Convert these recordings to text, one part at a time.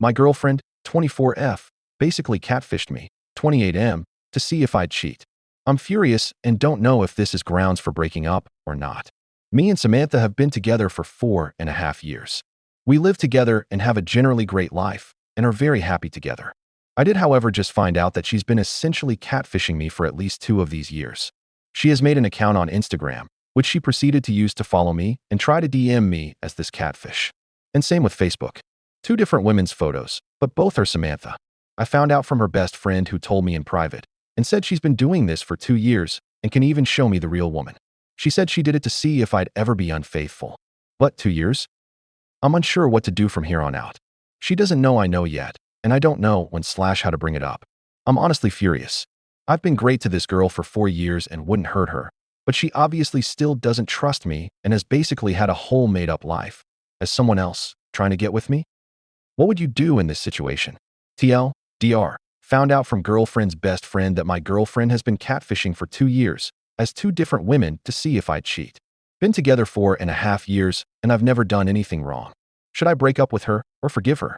My girlfriend, 24F, basically catfished me, 28M, to see if I'd cheat. I'm furious and don't know if this is grounds for breaking up or not. Me and Samantha have been together for 4.5 years. We live together and have a generally great life and are very happy together. I did, however, just find out that she's been essentially catfishing me for at least 2 of these years. She has made an account on Instagram, which she proceeded to use to follow me and try to DM me as this catfish. And same with Facebook. 2 different women's photos, but both are Samantha. I found out from her best friend who told me in private and said she's been doing this for 2 years and can even show me the real woman. She said she did it to see if I'd ever be unfaithful. But 2 years? I'm unsure what to do from here on out. She doesn't know I know yet, and I don't know when/how to bring it up. I'm honestly furious. I've been great to this girl for 4 years and wouldn't hurt her, but she obviously still doesn't trust me and has basically had a whole made-up life. As someone else trying to get with me? What would you do in this situation? TLDR. Found out from girlfriend's best friend that my girlfriend has been catfishing for 2 years as 2 different women to see if I'd cheat. Been together 4.5 years and I've never done anything wrong. Should I break up with her or forgive her?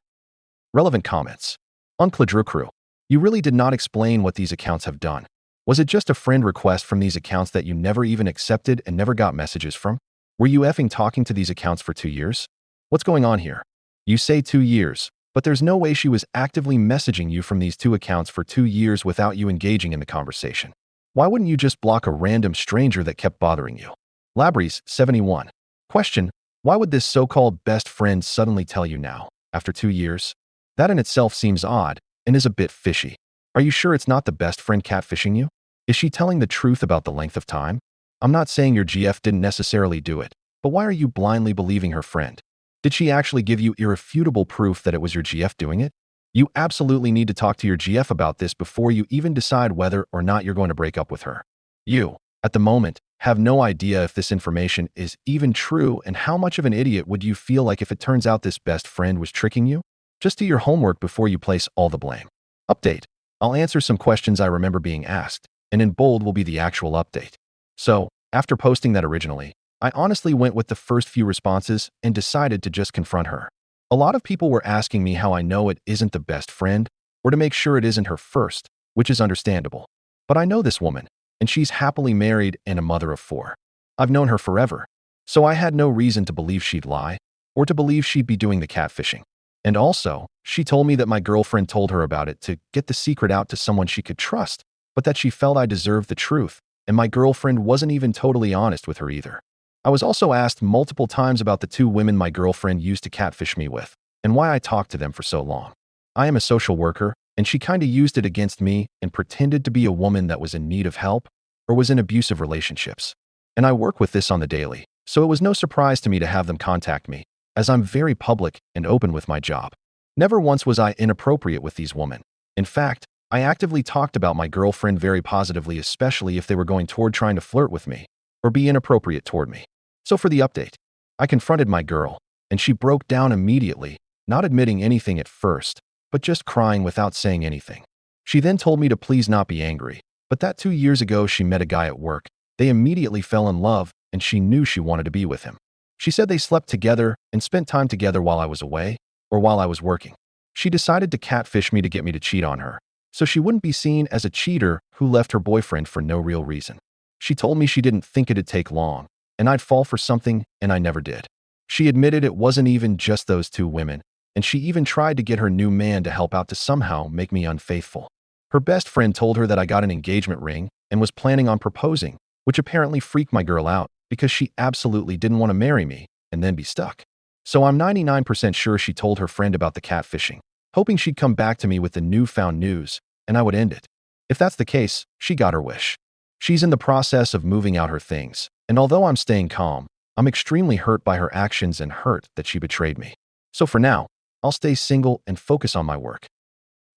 Relevant comments. Uncladrucru. You really did not explain what these accounts have done. Was it just a friend request from these accounts that you never even accepted and never got messages from? Were you effing talking to these accounts for 2 years? What's going on here? You say 2 years, but there's no way she was actively messaging you from these 2 accounts for 2 years without you engaging in the conversation. Why wouldn't you just block a random stranger that kept bothering you? Labries, 71. Question: why would this so-called best friend suddenly tell you now, after 2 years? That in itself seems odd and is a bit fishy. Are you sure it's not the best friend catfishing you? Is she telling the truth about the length of time? I'm not saying your GF didn't necessarily do it, but why are you blindly believing her friend? Did she actually give you irrefutable proof that it was your GF doing it? You absolutely need to talk to your GF about this before you even decide whether or not you're going to break up with her. You, at the moment, have no idea if this information is even true, and how much of an idiot would you feel like if it turns out this best friend was tricking you? Just do your homework before you place all the blame. Update. I'll answer some questions I remember being asked, and in bold will be the actual update. So, after posting that originally, I honestly went with the first few responses and decided to just confront her. A lot of people were asking me how I know it isn't the best friend, or to make sure it isn't her first, which is understandable. But I know this woman, and she's happily married and a mother of 4. I've known her forever, so I had no reason to believe she'd lie, or to believe she'd be doing the catfishing. And also, she told me that my girlfriend told her about it to get the secret out to someone she could trust, but that she felt I deserved the truth, and my girlfriend wasn't even totally honest with her either. I was also asked multiple times about the 2 women my girlfriend used to catfish me with, and why I talked to them for so long. I am a social worker, and she kinda used it against me and pretended to be a woman that was in need of help or was in abusive relationships. And I work with this on the daily, so it was no surprise to me to have them contact me, as I'm very public and open with my job. Never once was I inappropriate with these women. In fact, I actively talked about my girlfriend very positively, especially if they were going toward trying to flirt with me or be inappropriate toward me. So for the update, I confronted my girl, and she broke down immediately, not admitting anything at first, but just crying without saying anything. She then told me to please not be angry, but that 2 years ago she met a guy at work. They immediately fell in love, and she knew she wanted to be with him. She said they slept together and spent time together while I was away, or while I was working. She decided to catfish me to get me to cheat on her, so she wouldn't be seen as a cheater who left her boyfriend for no real reason. She told me she didn't think it'd take long, and I'd fall for something, and I never did. She admitted it wasn't even just those 2 women, and she even tried to get her new man to help out to somehow make me unfaithful. Her best friend told her that I got an engagement ring and was planning on proposing, which apparently freaked my girl out because she absolutely didn't want to marry me and then be stuck. So I'm 99% sure she told her friend about the catfishing, hoping she'd come back to me with the newfound news and I would end it. If that's the case, she got her wish. She's in the process of moving out her things, and although I'm staying calm, I'm extremely hurt by her actions and hurt that she betrayed me. So for now, I'll stay single and focus on my work.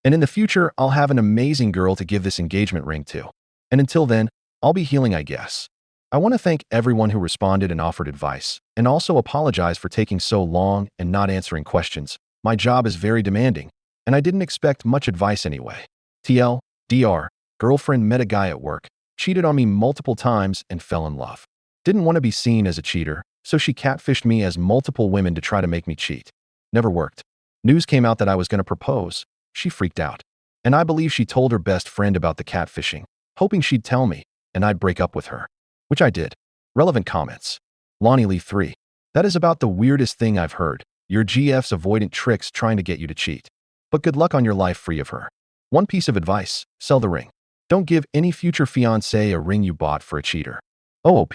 And in the future, I'll have an amazing girl to give this engagement ring to. And until then, I'll be healing, I guess. I want to thank everyone who responded and offered advice, and also apologize for taking so long and not answering questions. My job is very demanding, and I didn't expect much advice anyway. TLDR, girlfriend met a guy at work, cheated on me multiple times and fell in love. Didn't want to be seen as a cheater, so she catfished me as multiple women to try to make me cheat. Never worked. News came out that I was going to propose. She freaked out. And I believe she told her best friend about the catfishing, hoping she'd tell me, and I'd break up with her. Which I did. Relevant comments. Lonnie Lee 3. That is about the weirdest thing I've heard. Your GF's avoidant tricks trying to get you to cheat. But good luck on your life free of her. One piece of advice, sell the ring. Don't give any future fiancé a ring you bought for a cheater. OOP.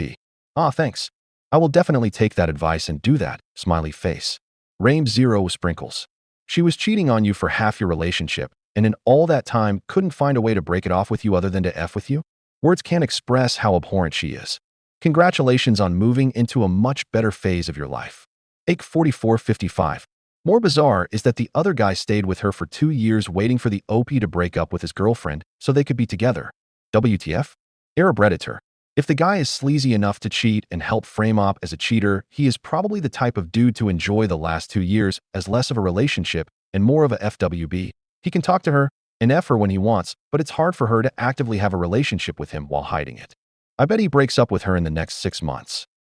Ah, thanks. I will definitely take that advice and do that, smiley face. Rames 0 sprinkles. She was cheating on you for half your relationship, and in all that time couldn't find a way to break it off with you other than to F with you? Words can't express how abhorrent she is. Congratulations on moving into a much better phase of your life. Ake 4455. More bizarre is that the other guy stayed with her for 2 years waiting for the OP to break up with his girlfriend so they could be together. WTF? Arab Redditor. If the guy is sleazy enough to cheat and help frame up as a cheater, he is probably the type of dude to enjoy the last 2 years as less of a relationship and more of a FWB. He can talk to her and F her when he wants, but it's hard for her to actively have a relationship with him while hiding it. I bet he breaks up with her in the next 6 months.